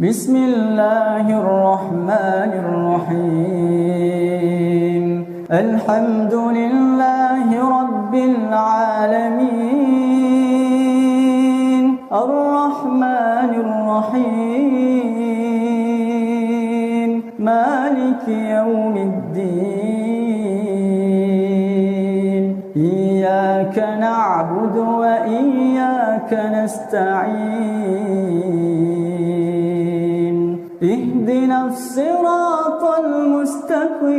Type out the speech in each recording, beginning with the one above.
Bismillahirrahmanirrahim. Alhamdulillahi Rabbil alamin. Ar-Rahmanirrahim. Maliki yawmiddin. Iyyaka na'budu wa iyyaka nasta'in. Ihdinas siratal mustaqim.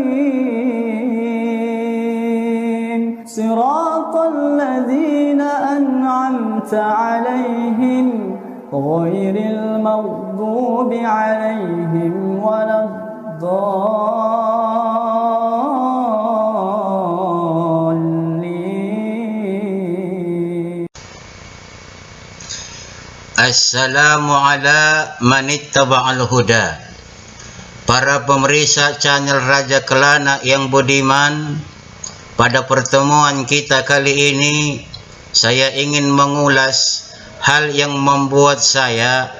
Siratal ladzina an'amta 'alaihim ghairil maghdubi 'alaihim waladdallin. Assalamu ala manittaba'al huda. Para pemirsa channel Raja Kelana yang budiman, pada pertemuan kita kali ini saya ingin mengulas hal yang membuat saya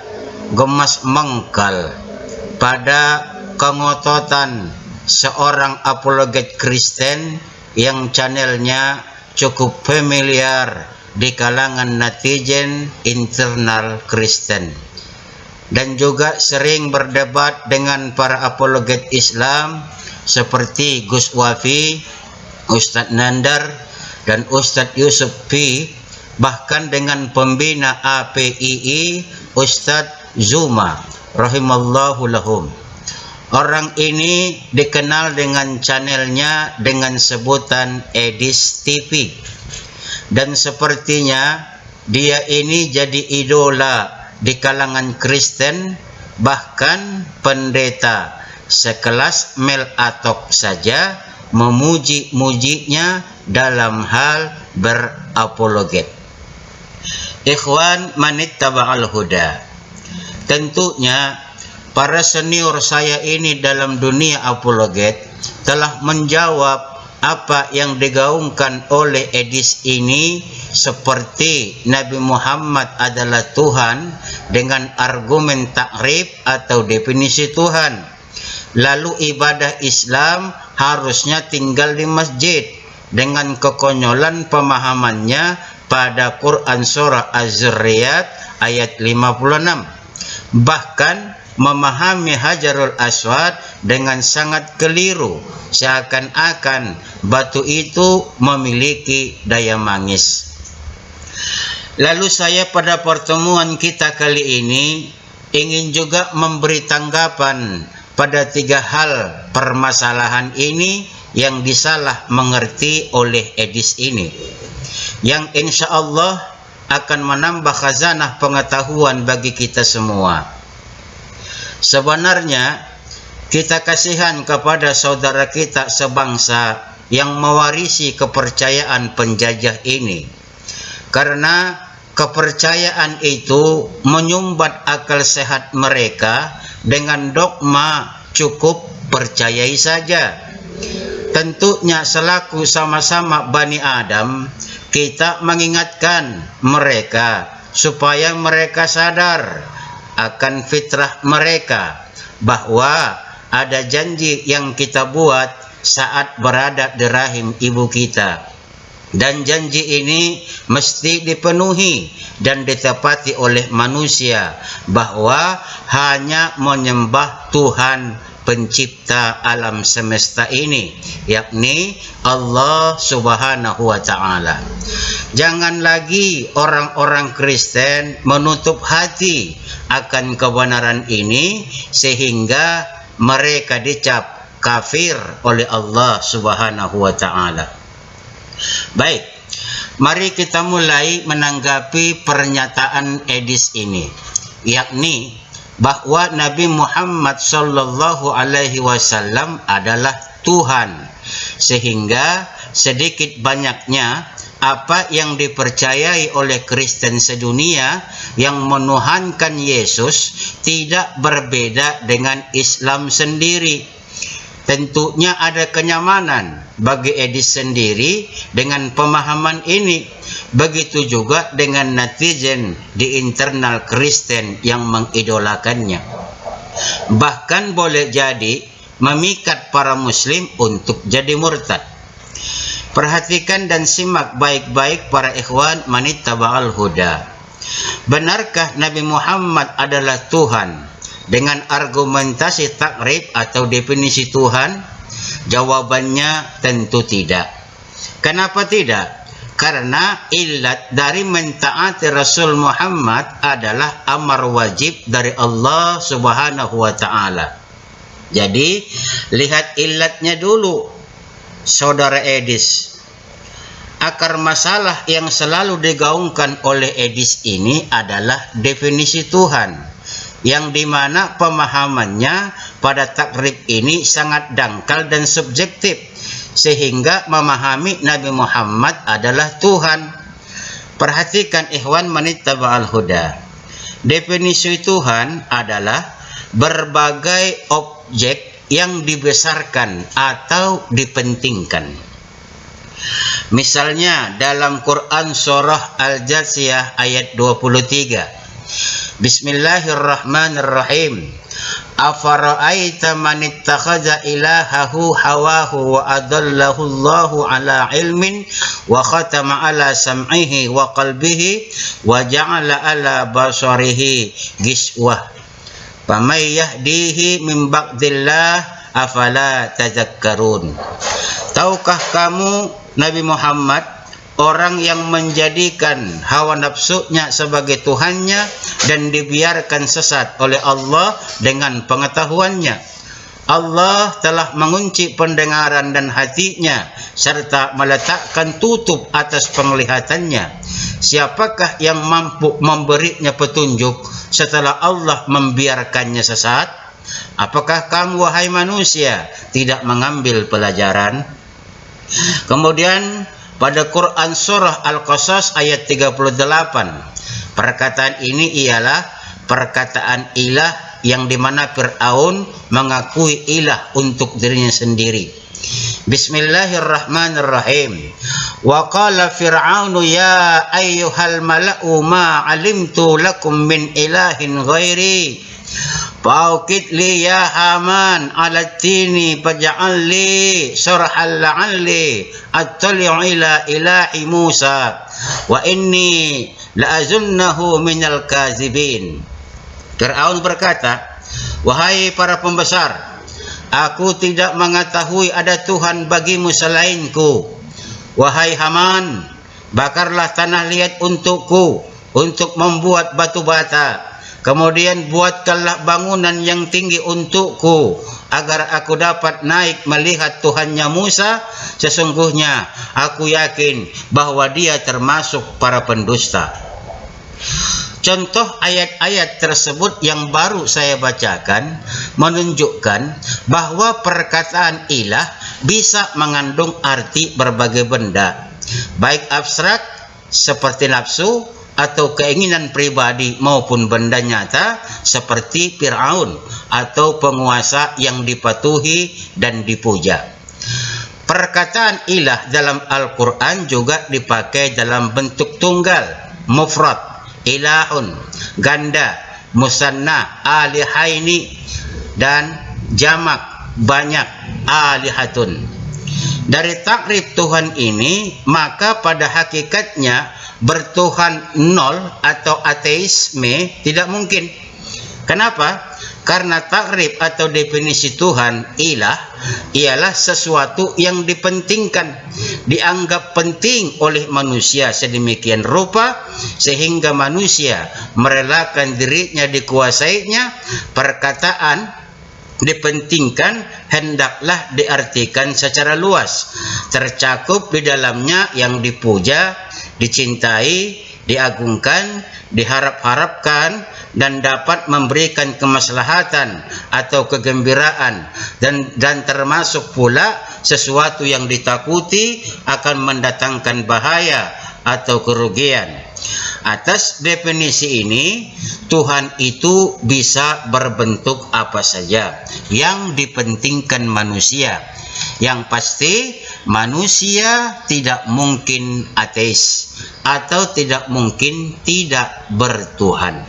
gemas mengkal pada kengototan seorang apologet Kristen yang channelnya cukup familiar di kalangan netizen internal Kristen, dan juga sering berdebat dengan para apologet Islam seperti Gus Wafi, Ustadz Nandar, dan Ustadz Yusuf P, bahkan dengan pembina APII Ustadz Zuma rahimallahu lahum. Orang ini dikenal dengan channelnya dengan sebutan Edis TV, dan sepertinya dia ini jadi idola di kalangan Kristen. Bahkan pendeta sekelas Mel Atok saja memuji-mujinya dalam hal berapologet. Ikhwan manittaba'al huda, tentunya para senior saya ini dalam dunia apologet telah menjawab apa yang digaungkan oleh Edis ini, seperti Nabi Muhammad adalah Tuhan dengan argumen takrif atau definisi Tuhan. Lalu ibadah Islam harusnya tinggal di masjid dengan kekonyolan pemahamannya pada Quran surah Az-Zariyat ayat 56. Bahkan memahami Hajarul Aswad dengan sangat keliru, seakan-akan batu itu memiliki daya magis. Lalu saya pada pertemuan kita kali ini ingin juga memberi tanggapan pada 3 hal permasalahan ini yang disalah mengerti oleh Edis ini, yang insya Allah akan menambah khazanah pengetahuan bagi kita semua. Sebenarnya kita kasihan kepada saudara kita sebangsa yang mewarisi kepercayaan penjajah ini, karena kepercayaan itu menyumbat akal sehat mereka dengan dogma cukup percayai saja. Tentunya selaku sama-sama Bani Adam, kita mengingatkan mereka supaya mereka sadar akan fitrah mereka, bahwa ada janji yang kita buat saat berada di rahim ibu kita, dan janji ini mesti dipenuhi dan ditepati oleh manusia, bahwa hanya menyembah Tuhan pencipta alam semesta ini, yakni Allah Subhanahu wa Ta'ala. Jangan lagi orang-orang Kristen menutup hati akan kebenaran ini sehingga mereka dicap kafir oleh Allah Subhanahu wa Ta'ala. Baik, mari kita mulai menanggapi pernyataan Edis ini, yakni bahwa Nabi Muhammad sallallahu alaihi wasallam adalah Tuhan, sehingga sedikit banyaknya apa yang dipercayai oleh Kristen sedunia yang menuhankan Yesus tidak berbeda dengan Islam sendiri. Tentunya ada kenyamanan bagi Edis sendiri dengan pemahaman ini. Begitu juga dengan netizen di internal Kristen yang mengidolakannya. bahkan boleh jadi memikat para muslim untuk jadi murtad. Perhatikan dan simak baik-baik para ikhwan manittaba'al huda. Benarkah Nabi Muhammad adalah Tuhan? Dengan argumentasi takrib atau definisi Tuhan? Jawabannya tentu tidak. Kenapa tidak? Karena ilat dari mentaati Rasul Muhammad adalah amar wajib dari Allah Subhanahu wa ta'ala. Jadi, lihat ilatnya dulu, saudara Edis. Akar masalah yang selalu digaungkan oleh Edis ini adalah definisi Tuhan, yang dimana pemahamannya pada takrib ini sangat dangkal dan subjektif, sehingga memahami Nabi Muhammad adalah Tuhan. Perhatikan ikhwan manittaba'al huda. Definisi Tuhan adalah berbagai objek yang dibesarkan atau dipentingkan. Misalnya dalam Quran surah Al-Jathiyah ayat 23. Bismillahirrahmanirrahim. Afara'aita man ittakhadha ilahahu hawahu wa adallahu Allahu ala ilmin wa khatama ala sam'ihi wa qalbihi wa ja'ala ala basarihi giswah famay yahdihi min ba'dillah afala tadhakkarun. Tahukah kamu Nabi Muhammad orang yang menjadikan hawa nafsunya sebagai Tuhannya dan dibiarkan sesat oleh Allah dengan pengetahuannya? Allah telah mengunci pendengaran dan hatinya serta meletakkan tutup atas penglihatannya. Siapakah yang mampu memberinya petunjuk setelah Allah membiarkannya sesat? Apakah kamu wahai manusia tidak mengambil pelajaran? Kemudian pada Quran surah Al-Qasas ayat 38, perkataan ini ialah perkataan ilah yang dimana Fir'aun mengakui ilah untuk dirinya sendiri. Bismillahirrahmanirrahim. Wa qala Fir'aunu ya ayyuhal mala'u ma 'alimtu lakum min ilahin ghairi. Fa'uqid li ya Haman ala tini faj'al li sarhan la'alli attali'u ila ilahi Musa wa inni la'azunnahu minal kazibin. Fir'aun berkata, wahai para pembesar, aku tidak mengetahui ada Tuhan bagimu selainku. Wahai Haman, bakarlah tanah liat untukku untuk membuat batu bata. Kemudian buatkanlah bangunan yang tinggi untukku agar aku dapat naik melihat Tuhannya Musa. Sesungguhnya aku yakin bahwa dia termasuk para pendusta. Contoh ayat-ayat tersebut yang baru saya bacakan menunjukkan bahwa perkataan ilah bisa mengandung arti berbagai benda, baik abstrak seperti nafsu atau keinginan pribadi maupun benda nyata seperti Fir'aun atau penguasa yang dipatuhi dan dipuja. Perkataan ilah dalam Al-Quran juga dipakai dalam bentuk tunggal, mufrad, ilahun, ganda, musanna, alihaini, dan jamak, banyak, alihatun. Dari takrib Tuhan ini, maka pada hakikatnya bertuhan nol atau ateisme tidak mungkin. Kenapa? Karena takrib atau definisi Tuhan ilah ialah sesuatu yang dipentingkan, dianggap penting oleh manusia sedemikian rupa sehingga manusia merelakan dirinya dikuasainya. Perkataan dipentingkan hendaklah diartikan secara luas, tercakup di dalamnya yang dipuja, dicintai, diagungkan, diharap-harapkan, dan dapat memberikan kemaslahatan atau kegembiraan, dan termasuk pula sesuatu yang ditakuti akan mendatangkan bahaya atau kerugian. Atas definisi ini, Tuhan itu bisa berbentuk apa saja yang dipentingkan manusia. Yang pasti manusia tidak mungkin ateis atau tidak mungkin tidak bertuhan.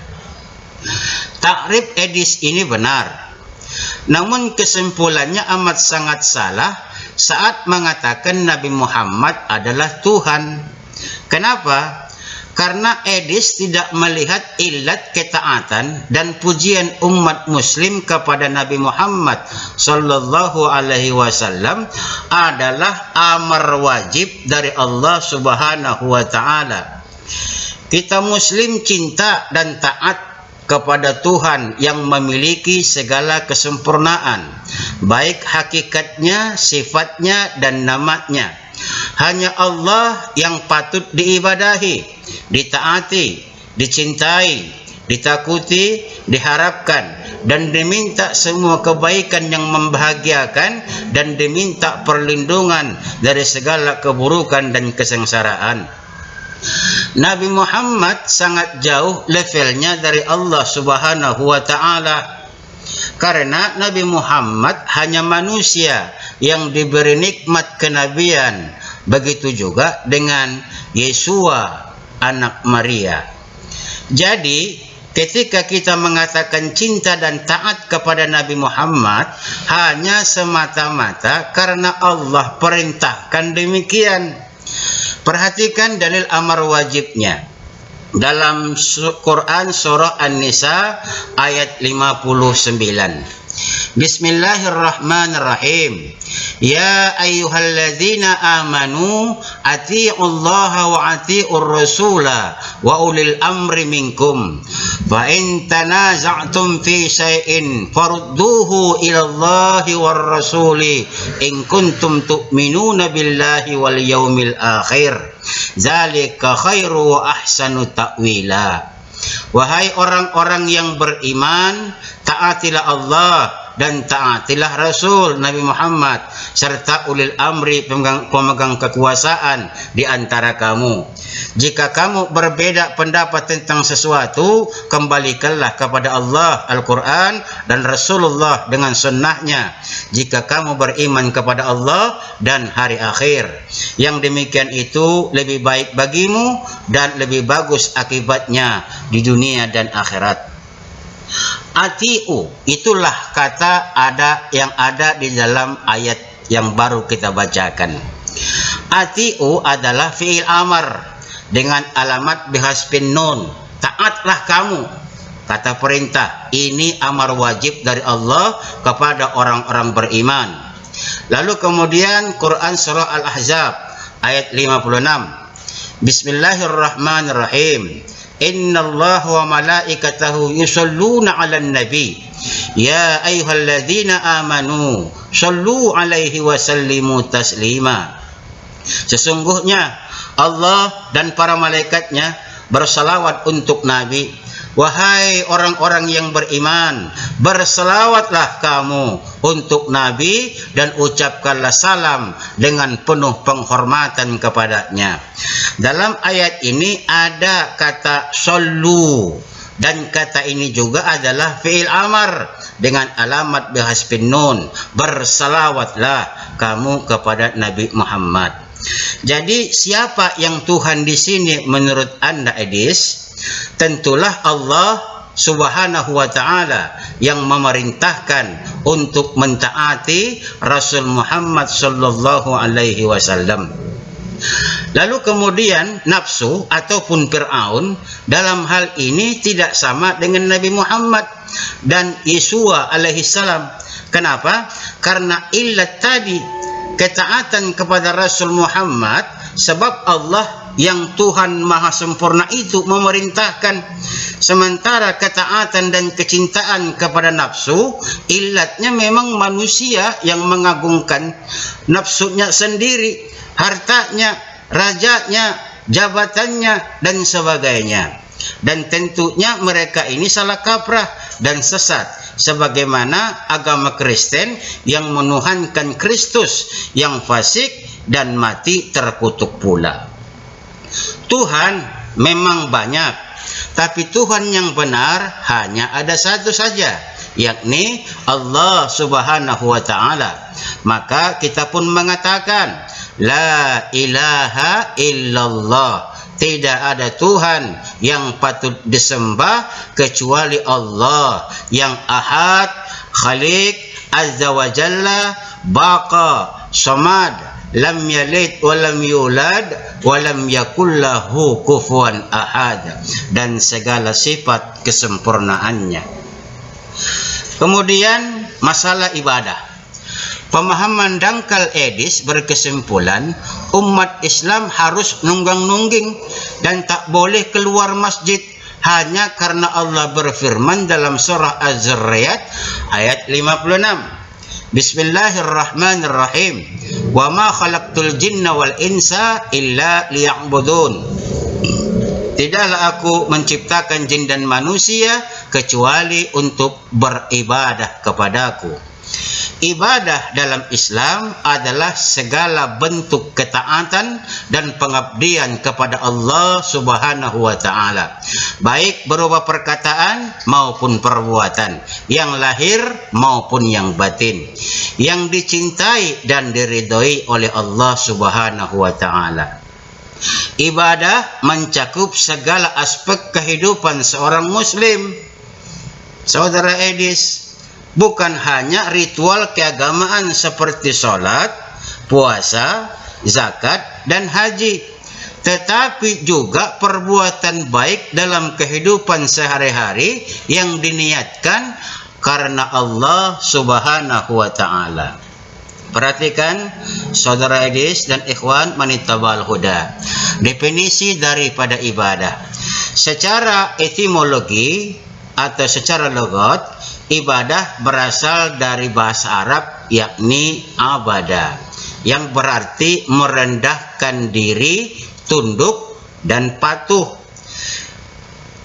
Takrib Edis ini benar, Namun kesimpulannya amat sangat salah saat mengatakan Nabi Muhammad adalah Tuhan. Kenapa? Karena Edis tidak melihat ilat ketaatan dan pujian umat muslim kepada Nabi Muhammad sallallahu alaihi wasallam adalah amar wajib dari Allah Subhanahu wa taala. Kita muslim cinta dan taat kepada Tuhan yang memiliki segala kesempurnaan, baik hakikatnya, sifatnya, dan namanya. Hanya Allah yang patut diibadahi, ditaati, dicintai, ditakuti, diharapkan, dan diminta semua kebaikan yang membahagiakan, dan diminta perlindungan dari segala keburukan dan kesengsaraan. Nabi Muhammad sangat jauh levelnya dari Allah Subhanahu wa taala. Karena Nabi Muhammad hanya manusia yang diberi nikmat kenabian. Begitu juga dengan Yesua anak Maria. Jadi ketika kita mengatakan cinta dan taat kepada Nabi Muhammad hanya semata-mata karena Allah perintahkan demikian. Perhatikan dalil amar wajibnya dalam Quran surah An-Nisa ayat 59. Bismillahirrahmanirrahim. Ya ayyuhalladzina amanu atii'ullaha wa atii'ur rasula wa ulil amri minkum. Fa in tanaza'tum fi syai'in farudduhu ilallahi war rasuli in kuntum tu'minuna billahi wal yaumil akhir. Zalika khairu wa ahsanu ta'wila. Wahai orang-orang yang beriman, taatilah Allah dan taatilah Rasul Nabi Muhammad serta ulil amri, pemegang kekuasaan di antara kamu. Jika kamu berbeda pendapat tentang sesuatu, kembalikanlah kepada Allah Al-Quran dan Rasulullah dengan sunnahnya. Jika kamu beriman kepada Allah dan hari akhir, yang demikian itu lebih baik bagimu dan lebih bagus akibatnya di dunia dan akhirat. Atiu, itulah kata yang ada di dalam ayat yang baru kita bacakan. Atiu adalah fi'il amar dengan alamat bihasbin nun. Taatlah kamu, kata perintah. Ini amar wajib dari Allah kepada orang-orang beriman. Lalu kemudian Quran surah Al-Ahzab ayat 56. Bismillahirrahmanirrahim. Innallaha wa malaikatahu yusholluna 'alan nabi. Ya ayyuhalladzina amanu shallu 'alaihi wa sallimu taslima. Sesungguhnya Allah dan para malaikatnya bersalawat untuk Nabi. Wahai orang-orang yang beriman, bersalawatlah kamu untuk Nabi dan ucapkanlah salam dengan penuh penghormatan kepadanya. Dalam ayat ini ada kata sallu, dan kata ini juga adalah fi'il amar dengan alamat bihasbin nun. Bersalawatlah kamu kepada Nabi Muhammad. Jadi siapa yang Tuhan di sini menurut Anda, Edis? Tentulah Allah Subhanahu wa ta'ala yang memerintahkan untuk mentaati Rasul Muhammad sallallahu alaihi wasallam. Lalu kemudian nafsu ataupun Fir'aun dalam hal ini tidak sama dengan Nabi Muhammad dan Yesua alaihi salam. Kenapa? Karena illat tadi, ketaatan kepada Rasul Muhammad, sebab Allah yang Tuhan Maha Sempurna itu memerintahkan. Sementara ketaatan dan kecintaan kepada nafsu, illatnya memang manusia yang mengagungkan nafsunya sendiri, hartanya, rajanya, jabatannya, dan sebagainya. Dan tentunya mereka ini salah kaprah dan sesat, sebagaimana agama Kristen yang menuhankan Kristus yang fasik dan mati terkutuk pula. Tuhan memang banyak, tapi Tuhan yang benar hanya ada satu saja, yakni Allah Subhanahu wa ta'ala. Maka kita pun mengatakan la ilaha illallah. Tidak ada Tuhan yang patut disembah kecuali Allah yang Ahad, Khaliq, azza wa jalla baqa samad lam yalid wa lam yulad wa lam yakul lahu kufuwan ahad, dan segala sifat kesempurnaannya. Kemudian masalah ibadah. Pemahaman dangkal Edis berkesimpulan umat Islam harus nunggang-nungging dan tak boleh keluar masjid hanya karena Allah berfirman dalam surah Az-Zariyat ayat 56. Bismillahirrahmanirrahim. Wa ma khalaqtul jinna wal insa illa liya'budun. Tidaklah aku menciptakan jin dan manusia kecuali untuk beribadah kepadaku. Ibadah dalam Islam adalah segala bentuk ketaatan dan pengabdian kepada Allah Subhanahu wa taala, baik berupa perkataan maupun perbuatan, yang lahir maupun yang batin, yang dicintai dan diridhoi oleh Allah Subhanahu wa taala. Ibadah mencakup segala aspek kehidupan seorang muslim. Saudara Edis, bukan hanya ritual keagamaan seperti sholat, puasa, zakat, dan haji, tetapi juga perbuatan baik dalam kehidupan sehari-hari yang diniatkan karena Allah Subhanahu wa taala. Perhatikan saudara Edis dan ikhwan Manittaba'al Huda, definisi daripada ibadah. Secara etimologi atau secara logat, ibadah berasal dari bahasa Arab yakni abada, yang berarti merendahkan diri, tunduk, dan patuh.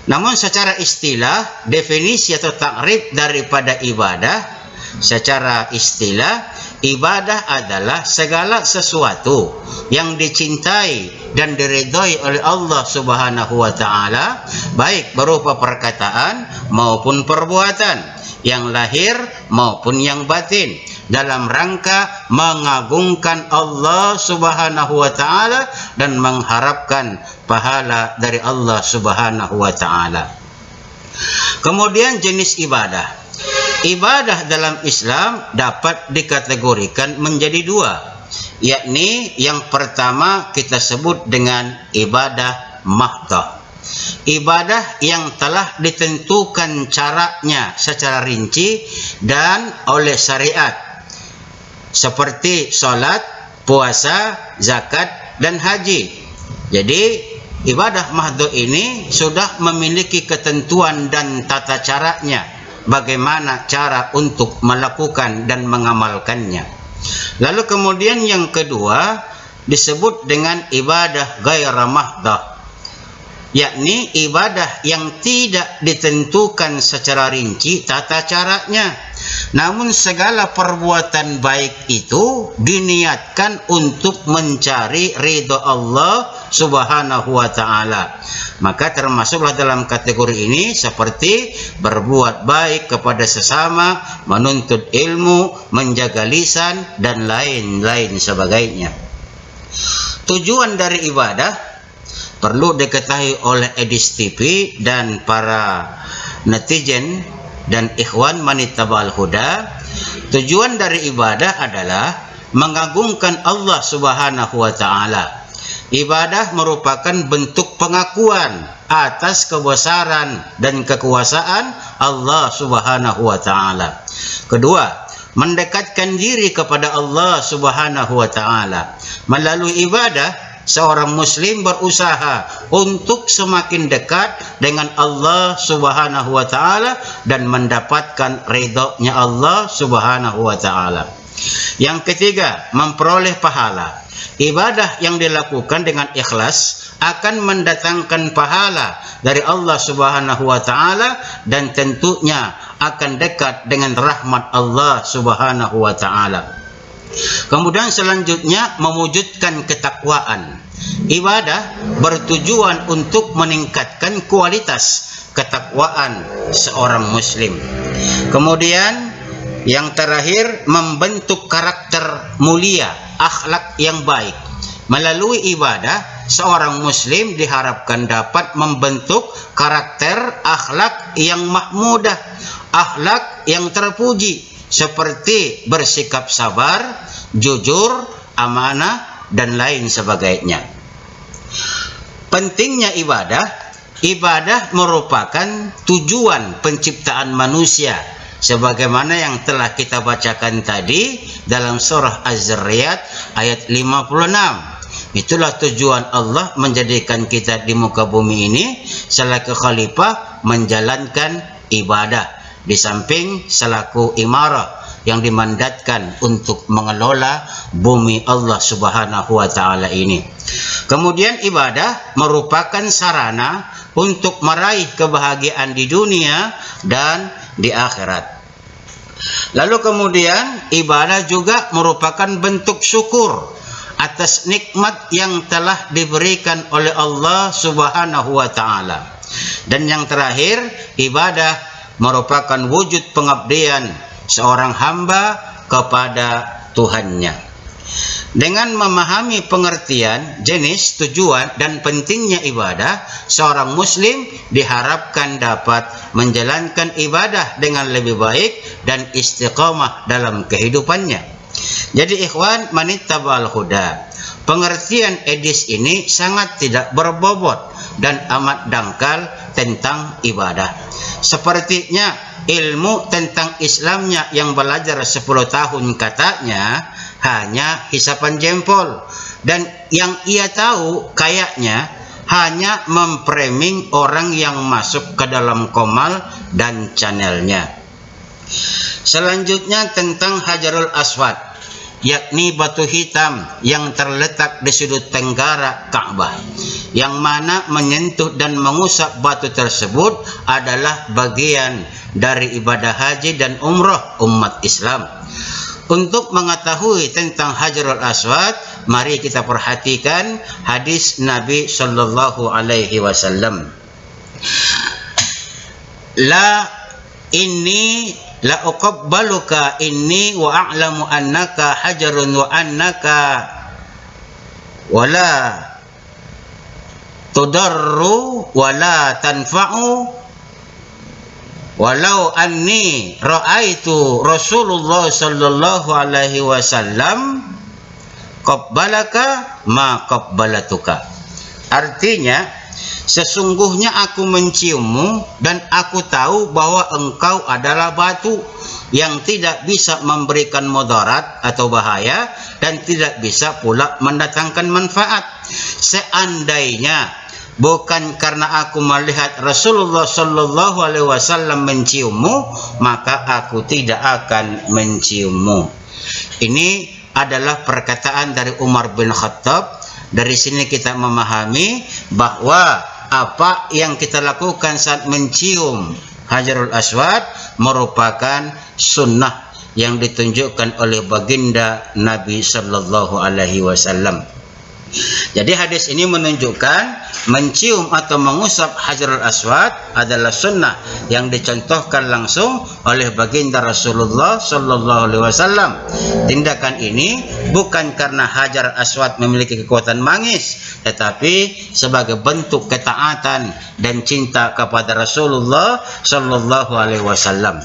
Namun secara istilah, definisi atau takrif daripada ibadah, secara istilah, ibadah adalah segala sesuatu yang dicintai dan diridhai oleh Allah Subhanahu wa taala, baik berupa perkataan maupun perbuatan, yang lahir maupun yang batin, dalam rangka mengagungkan Allah Subhanahu wa taala dan mengharapkan pahala dari Allah Subhanahu wa taala. Kemudian jenis ibadah. Ibadah dalam Islam dapat dikategorikan menjadi dua, yakni yang pertama kita sebut dengan ibadah mahdhah. Ibadah yang telah ditentukan caranya secara rinci dan oleh syariat, seperti sholat, puasa, zakat, dan haji. Jadi ibadah mahdhah ini sudah memiliki ketentuan dan tata caranya, bagaimana cara untuk melakukan dan mengamalkannya. Lalu kemudian yang kedua disebut dengan ibadah ghaira mahdhah, yakni ibadah yang tidak ditentukan secara rinci tata caranya, namun segala perbuatan baik itu diniatkan untuk mencari ridha Allah Subhanahu wa taala. Maka termasuklah dalam kategori ini seperti berbuat baik kepada sesama, menuntut ilmu, menjaga lisan, dan lain-lain sebagainya. Tujuan dari ibadah perlu diketahui oleh Edis TV dan para netizen dan ikhwan Manittaba'al Huda. Tujuan dari ibadah adalah mengagungkan Allah Subhanahu wa taala. Ibadah merupakan bentuk pengakuan atas kebesaran dan kekuasaan Allah Subhanahu wa taala. Kedua, mendekatkan diri kepada Allah Subhanahu wa taala. Melalui ibadah, seorang muslim berusaha untuk semakin dekat dengan Allah Subhanahu wa taala dan mendapatkan ridha-Nya Allah Subhanahu wa taala. Yang ketiga, memperoleh pahala. Ibadah yang dilakukan dengan ikhlas akan mendatangkan pahala dari Allah Subhanahu wa taala dan tentunya akan dekat dengan rahmat Allah Subhanahu wa taala. Kemudian selanjutnya mewujudkan ketakwaan. Ibadah bertujuan untuk meningkatkan kualitas ketakwaan seorang muslim. Kemudian yang terakhir, membentuk karakter mulia, akhlak yang baik. Melalui ibadah, seorang muslim diharapkan dapat membentuk karakter akhlak yang mahmudah, akhlak yang terpuji seperti bersikap sabar, jujur, amanah, dan lain sebagainya. Pentingnya ibadah merupakan tujuan penciptaan manusia, sebagaimana yang telah kita bacakan tadi dalam surah Az-Zariyat ayat 56. Itulah tujuan Allah menjadikan kita di muka bumi ini selaku khalifah menjalankan ibadah, di samping selaku imarah yang dimandatkan untuk mengelola bumi Allah Subhanahu wa taala ini. Kemudian ibadah merupakan sarana untuk meraih kebahagiaan di dunia dan di akhirat. Lalu kemudian ibadah juga merupakan bentuk syukur atas nikmat yang telah diberikan oleh Allah Subhanahu wa taala. Dan yang terakhir, ibadah merupakan wujud pengabdian seorang hamba kepada Tuhannya. Dengan memahami pengertian, jenis, tujuan, dan pentingnya ibadah, seorang muslim diharapkan dapat menjalankan ibadah dengan lebih baik dan istiqamah dalam kehidupannya. Jadi ikhwan manittaba'al huda, pengertian edis ini sangat tidak berbobot dan amat dangkal tentang ibadah. Sepertinya ilmu tentang Islamnya yang belajar 10 tahun katanya hanya hisapan jempol, dan yang ia tahu kayaknya hanya memframing orang yang masuk ke dalam komal dan channelnya. Selanjutnya tentang Hajarul Aswad, yakni batu hitam yang terletak di sudut tenggara Ka'bah, yang mana menyentuh dan mengusap batu tersebut adalah bagian dari ibadah haji dan umrah umat Islam. Untuk mengetahui tentang Hajarul Aswad, mari kita perhatikan hadis Nabi sallallahu alaihi wasallam. La uqabbaluka inni wa a'lamu annaka hajarun wa annaka wala tudarru wala tanfa'u walau anni ra'aitu Rasulullah sallallahu alaihi wasallam qabbalaka ma qabbalatuka. Artinya, sesungguhnya aku menciummu dan aku tahu bahwa engkau adalah batu yang tidak bisa memberikan mudarat atau bahaya dan tidak bisa pula mendatangkan manfaat. Seandainya bukan karena aku melihat Rasulullah sallallahu alaihi wasallam menciummu, maka aku tidak akan menciummu. Ini adalah perkataan dari Umar bin Khattab. Dari sini kita memahami bahwa apa yang kita lakukan saat mencium Hajarul Aswad merupakan sunnah yang ditunjukkan oleh baginda Nabi sallallahu alaihi wasallam. Jadi hadis ini menunjukkan mencium atau mengusap Hajarul Aswad adalah sunnah yang dicontohkan langsung oleh baginda Rasulullah sallallahu alaihi wasallam. Tindakan ini bukan karena Hajar Aswad memiliki kekuatan magis, tetapi sebagai bentuk ketaatan dan cinta kepada Rasulullah sallallahu alaihi wasallam.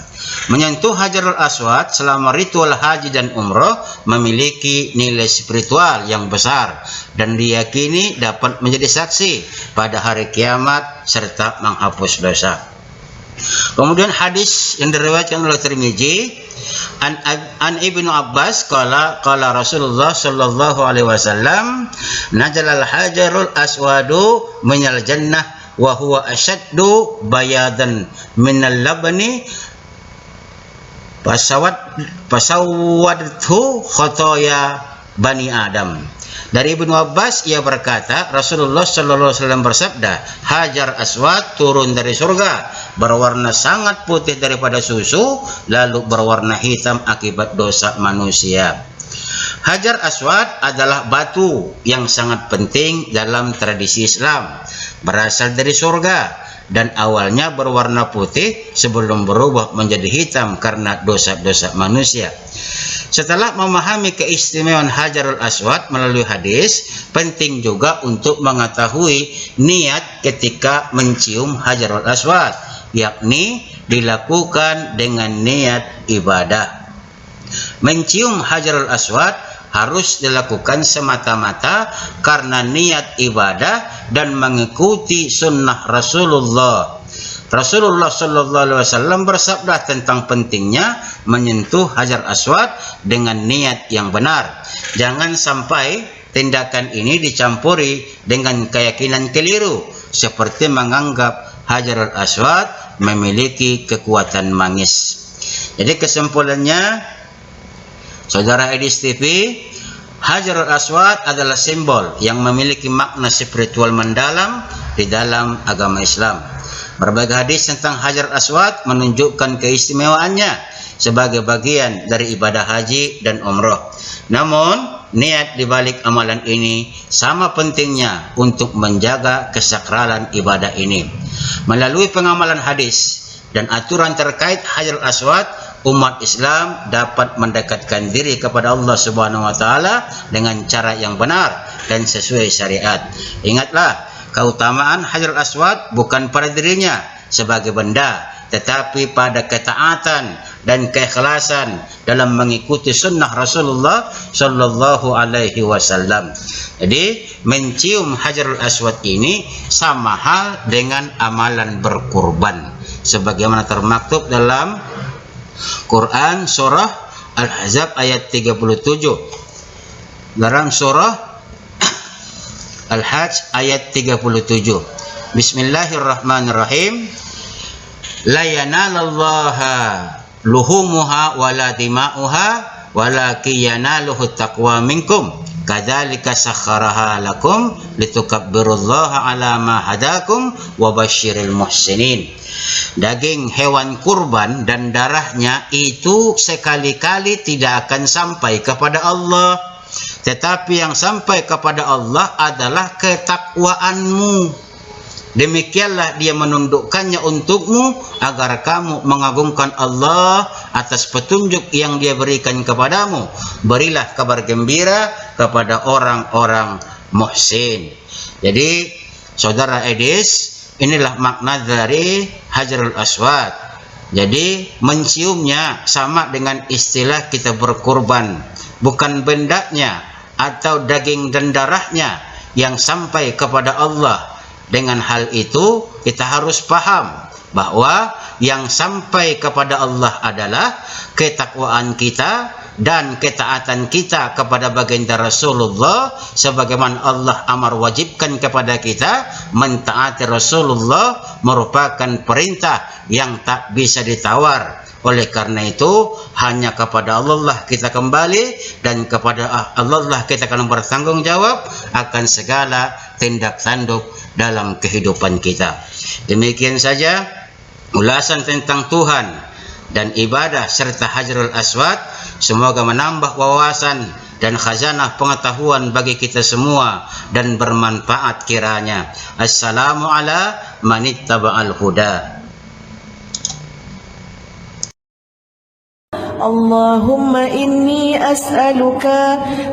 Menyentuh Hajarul Aswad selama ritual haji dan umrah memiliki nilai spiritual yang besar dan diyakini dapat menjadi saksi pada hari kiamat serta menghapus dosa. Kemudian hadis yang diriwayatkan oleh Tirmizi an Ibnu Abbas qala Rasulullah sallallahu alaihi wasallam najalal hajarul aswadu minal jannah wa huwa ashaddu bayadan minal labani pasawwadhu khotoya bani Adam. Dari Ibnu Abbas ia berkata, Rasulullah sallallahu alaihi wasallam bersabda, Hajar Aswad turun dari surga, berwarna sangat putih daripada susu, lalu berwarna hitam akibat dosa manusia. Hajar Aswad adalah batu yang sangat penting dalam tradisi Islam, berasal dari surga dan awalnya berwarna putih sebelum berubah menjadi hitam karena dosa-dosa manusia. Setelah memahami keistimewaan Hajarul Aswad melalui hadis, penting juga untuk mengetahui niat ketika mencium Hajarul Aswad, yakni dilakukan dengan niat ibadah. Mencium Hajarul Aswad harus dilakukan semata-mata karena niat ibadah dan mengikuti sunnah Rasulullah. Rasulullah sallallahu alaihi wasallam bersabda tentang pentingnya menyentuh Hajar Aswad dengan niat yang benar. Jangan sampai tindakan ini dicampuri dengan keyakinan keliru seperti menganggap Hajarul Aswad memiliki kekuatan magis. Jadi kesimpulannya, saudara Edis TV, Hajarul Aswad adalah simbol yang memiliki makna spiritual mendalam di dalam agama Islam. Berbagai hadis tentang Hajar Aswad menunjukkan keistimewaannya sebagai bagian dari ibadah haji dan umrah. Namun, niat di balik amalan ini sama pentingnya untuk menjaga kesakralan ibadah ini. Melalui pengamalan hadis dan aturan terkait Hajar Aswad, umat Islam dapat mendekatkan diri kepada Allah Subhanahu wa taala dengan cara yang benar dan sesuai syariat. Ingatlah, keutamaan Hajar Aswad bukan pada dirinya sebagai benda, tetapi pada ketaatan dan keikhlasan dalam mengikuti sunnah Rasulullah sallallahu alaihi wasallam. Jadi, mencium Hajarul Aswad ini sama hal dengan amalan berkurban, sebagaimana termaktub dalam Quran surah Al-Ahzab ayat 37. Dalam surah Al-Hajj ayat 37. Bismillahirrahmanirrahim. La yanalallaha luhumuha wala dima'uha walakin yanaluhu taqwa minkum. Kadzalika sakharaha lakum litukabbirullaha ala ma hadakum wa basyiril muhsinin. Daging hewan kurban dan darahnya itu sekali-kali tidak akan sampai kepada Allah, tetapi yang sampai kepada Allah adalah ketakwaanmu. Demikianlah dia menundukkannya untukmu agar kamu mengagungkan Allah atas petunjuk yang dia berikan kepadamu. Berilah kabar gembira kepada orang-orang muhsin. Jadi, saudara Edis, inilah makna dari Hajarul Aswad. Jadi, menciumnya sama dengan istilah kita berkurban. Bukan bendanya atau daging dan darahnya yang sampai kepada Allah. Dengan hal itu, kita harus paham bahwa yang sampai kepada Allah adalah ketakwaan kita dan ketaatan kita kepada baginda Rasulullah, sebagaimana Allah amar wajibkan kepada kita. Mentaati Rasulullah merupakan perintah yang tak bisa ditawar. Oleh karena itu, hanya kepada Allah lah kita kembali, dan kepada Allah lah kita akan bertanggung jawab akan segala tindak tanduk dalam kehidupan kita. Demikian saja ulasan tentang Tuhan dan ibadah serta Hajarul Aswad. Semoga menambah wawasan dan khazanah pengetahuan bagi kita semua dan bermanfaat kiranya. Assalamu ala manittaba'al huda. اللهم إني أسألك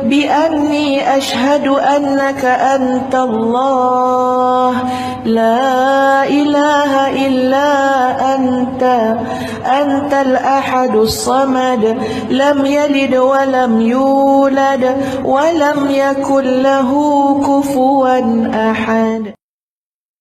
بأني أشهد أنك أنت الله لا إله إلا أنت الأحد الصمد لم يلد ولم يولد ولم يكن له كفوا أحد.